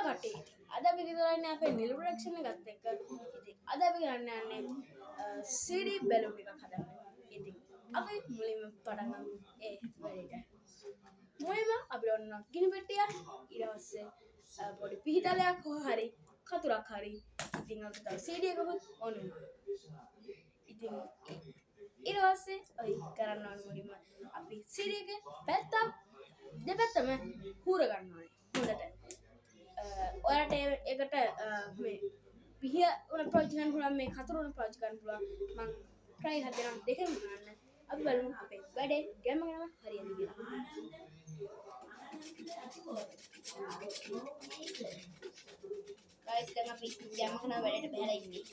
කටේ අද අපි කරන්නේ අපේ නිල් ප්‍රොඩක්ෂන් එකත් එක්ක ඉතින් අද අපි කරන්න යන්නේ CD බැලුම් එකක් හදන්න. ඉතින් අපි මුලින්ම පටන් ගමු ඒ වැඩේට. මුලින්ම අපි ඔන්න ගිනි පෙට්ටිය ඊට පස්සේ පොඩි පිහිටලයක් හරි කතුරක් හරි ඉතින් අපි තව CD එකකුත් ඕන වුණා. ඉතින් ඊට පස්සේ ඔය කරන්න ඕන මුලින්ම අපි CD එකේ පැත්තක් දෙපැත්තම හූර ගන්න ඕනේ හොඳට. ඔයාලට ඒකට මේ පිහිය උන පාවිච්චි කරන්න පුළුවන් මේ කතර උන පාවිච්චි කරන්න පුළුවන් මම try එකක් දෙනවා දෙකම කරන්න. අපි බලමු අපේ වැඩේ ගැම්ම හරියද කියලා. guys දැන් අපි ගැම්ම කරන වැඩේට බහැලා ඉන්නේ.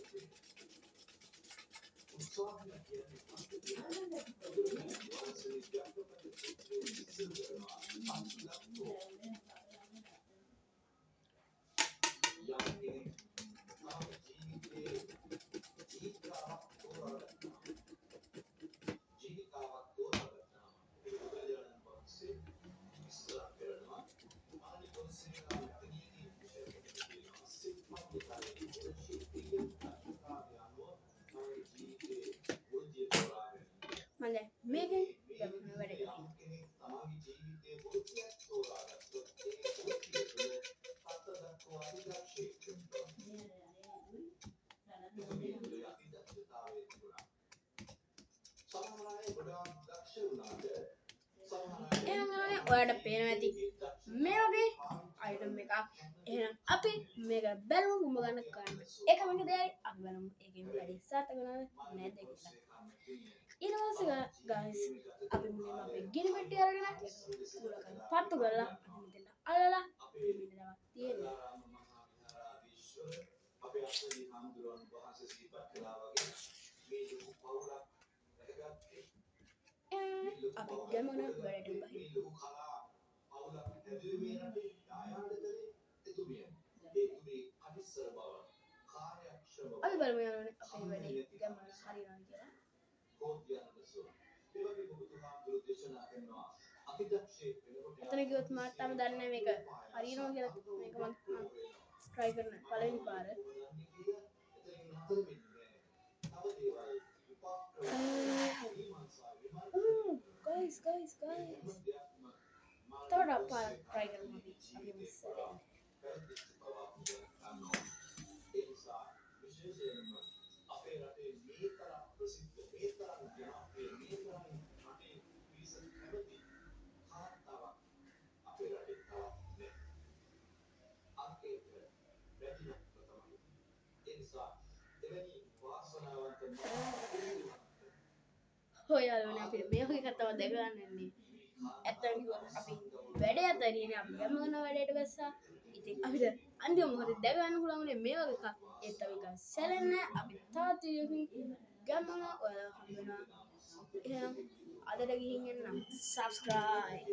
මම මේකෙන් ගැම්ම කරන වැඩේට ඔයාලට පේනවා ඇති මේ වගේ අයිටම් එකක්. එහෙනම් අපි මේක බැලුම් උඹ ගන්න කරන්න. එකම එක දෙයයි අපි බලමු ඒකෙන් වැඩි සාර්ථක වෙනවද නැද්ද කියලා. ඊට පස්සේ guys අපි මුලින්ම අපේ ගිනි පෙට්ටිය අරගෙන ඒක පත්තු කරලා මෙතන අල්ලලා මෙන්න තමයි තියෙන්නේ. අපි ගමන වැඩට බහිමු. අපි බලමු යනවනේ අපේ වැඩේ ගමන හරියනවද කියලා. එතන ගියොත් මම තාම දන්නේ මේක හරියනවා කියලා. මේක මම try කරන පළවෙනි පාර. guys තවඩ පාර try කරමු අපි ඉස්සරහ. ඔයාලනේ අපිට මේ වගේ කතාවක් දැක ගන්න ඉන්නේ. ඇත්තටම කිව්වොත් අපි වැඩේ අතරියනේ අපි ගම කරන වැඩේට බැස්සා. ඉතින් අපිට අන්තිම මොහොතේ දැක ගන්න පුළුවන් උනේ මේ වගේ එකක්. ඒත් අපි ගන්න සැලෙන්නේ අපි තාත් ගම ඔයාලා හම්බ වෙනවා. එහෙනම් අදට ගිහින් එන්න subscribe